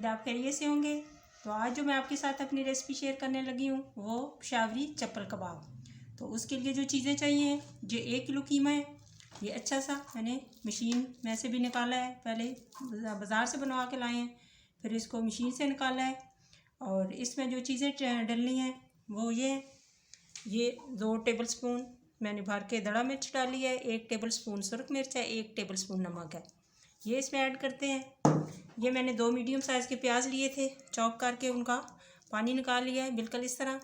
उम्मीद आप खैरियत से होंगे। तो आज जो मैं आपके साथ अपनी रेसिपी शेयर करने लगी हूँ वो पेशावरी चप्पल कबाब। तो उसके लिए जो चीज़ें चाहिए, जो 1 किलो कीमा है, ये अच्छा सा मैंने मशीन में से भी निकाला है। पहले बाज़ार से बनवा के लाए हैं, फिर इसको मशीन से निकाला है। और इसमें जो चीज़ें डलनी हैं वो ये 2 टेबल स्पून मैंने भर के दड़ा मिर्च डाली है, 1 टेबल स्पून सुरख मिर्च है, 1 टेबल स्पून नमक है, ये इसमें ऐड करते हैं। ये मैंने 2 मीडियम साइज़ के प्याज लिए थे, चॉप करके उनका पानी निकाल लिया है बिल्कुल इस तरह।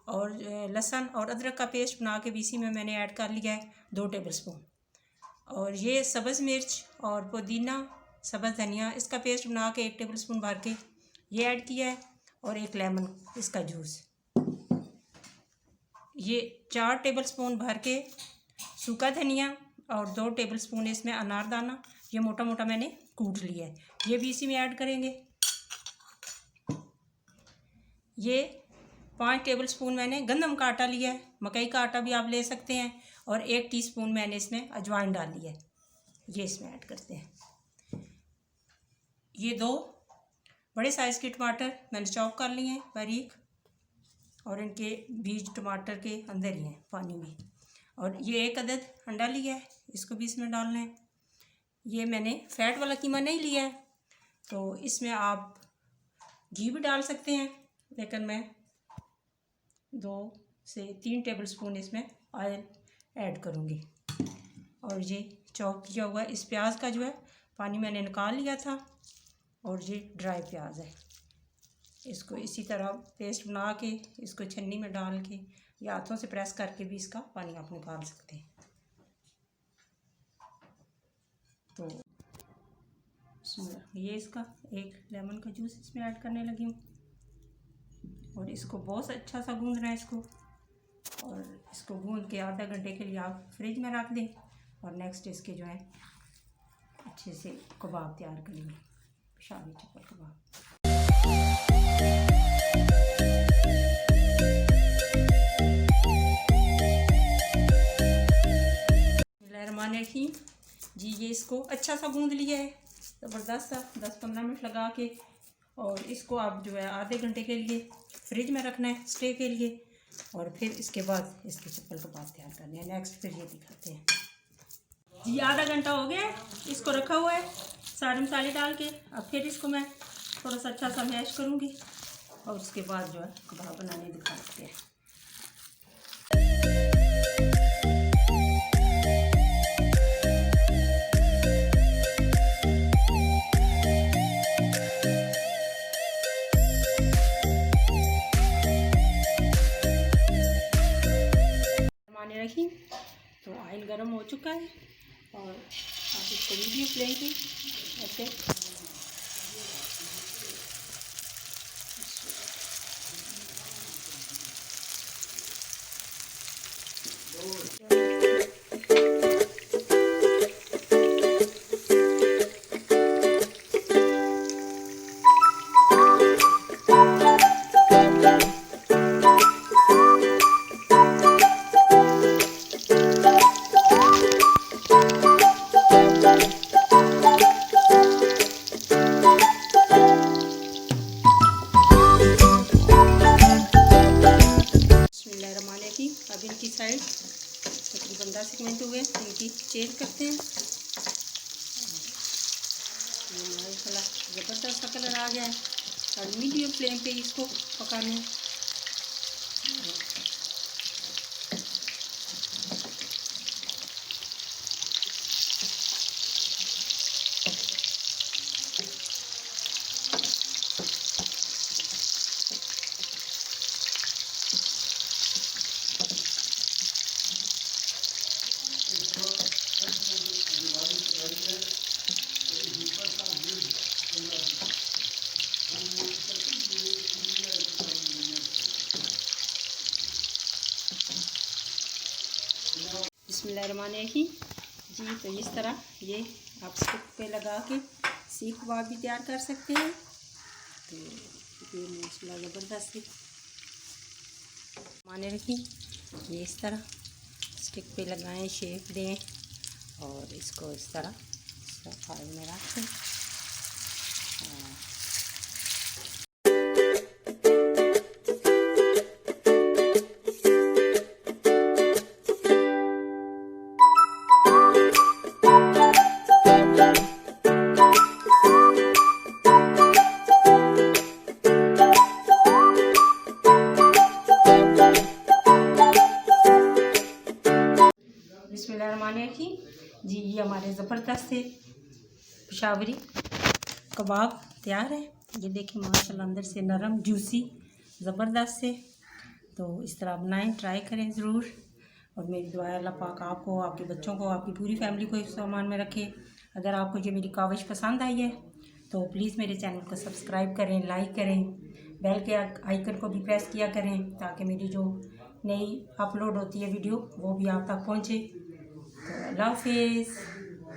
और लहसुन और अदरक का पेस्ट बना के भी इसी में मैंने ऐड कर लिया है 2 टेबल स्पून। और ये सब्ज़ मिर्च और पुदीना, सब्ज़ धनिया, इसका पेस्ट बना के 1 टेबल स्पून भर के ये ऐड किया है। और 1 लेमन इसका जूस, ये 4 टेबल स्पून भर के सूखा धनिया और 2 टेबल स्पून इसमें अनारदाना, ये मोटा मोटा मैंने कूट लिया है, ये भी इसी में ऐड करेंगे। ये 5 टेबल स्पून मैंने गंदम का आटा लिया है, मकई का आटा भी आप ले सकते हैं। और 1 टीस्पून मैंने इसमें अजवाइन डाल ली है, ये इसमें ऐड करते हैं। ये 2 बड़े साइज़ के टमाटर मैंने चॉप कर लिए हैं बारीक, और इनके बीज टमाटर के अंदर ही हैं पानी में। और ये 1 अदद अंडा लिया है, इसको भी इसमें डालना है। ये मैंने फैट वाला कीमा नहीं लिया है, तो इसमें आप घी भी डाल सकते हैं, लेकिन मैं 2 से 3 टेबल स्पून इसमें ऑयल ऐड करूँगी। और ये चॉप किया हुआ इस प्याज का जो है पानी मैंने निकाल लिया था, और ये ड्राई प्याज है, इसको इसी तरह पेस्ट बना के इसको छन्नी में डाल के या हाथों से प्रेस करके भी इसका पानी आप निकाल सकते हैं। तो ये इसका 1 लेमन का जूस इसमें ऐड करने लगी हूँ, और इसको बहुत अच्छा सा गूंदना है इसको। और इसको गूंद के आधा घंटे के लिए आप फ्रिज में रख दें, और नेक्स्ट इसके जो है अच्छे से कबाब तैयार करेंगे, पेशावरी चप्पल कबाब। जी, ये इसको अच्छा सा गूंद लिया है ज़बरदस्त सा, 10-15 मिनट लगा के। और इसको आप जो है आधे घंटे के लिए फ्रिज में रखना है स्टे के लिए, और फिर इसके बाद इसके चप्पल कबाब तैयार करने हैं। नेक्स्ट फिर ये दिखाते हैं जी। आधा घंटा हो गया इसको रखा हुआ है सारे मसाले डाल के। अब फिर इसको मैं थोड़ा सा अच्छा सा मैश करूँगी, और उसके बाद जो है कबाब बनाने दिखाते हैं। रखी तो ऑयल गर्म हो चुका है, और आप इसको मीडियम फ्लेम पे ऐसे अब इनकी साइड तकरीबन 10 मिनट हुए, इनकी चेंज करते हैं। माशाल्लाह ज़बरदस्त सा कलर आ गया है, और मीडियम फ्लेम पे इसको पकाना है। बिस्मिल्लाहिर्रहमानिर्रहीम जी। तो इस तरह ये आप स्टिक पे लगा के सीख कबाब भी तैयार कर सकते हैं। तो ये माशाल्लाह ज़बरदस्त रहीम, ये इस तरह स्टिक पे लगाएं, शेप दें, और इसको इस तरह ऑयल में रखें। हमारे ज़बरदस्त से पेशावरी कबाब तैयार है। ये देखिए माशाल्लाह अंदर से नरम जूसी ज़बरदस्त से। तो इस तरह बनाएं, ट्राई करें ज़रूर। और मेरी दुआ है अल्लाह पाक आपको, आपके बच्चों को, आपकी पूरी फैमिली को इस सामान में रखे। अगर आपको ये मेरी काविश पसंद आई है तो प्लीज़ मेरे चैनल को सब्सक्राइब करें, लाइक करें, बेल के आइकन को भी प्रेस किया करें ताकि मेरी जो नई अपलोड होती है वीडियो वो भी आप तक पहुँचे। तो अल्लाह हाफिज़।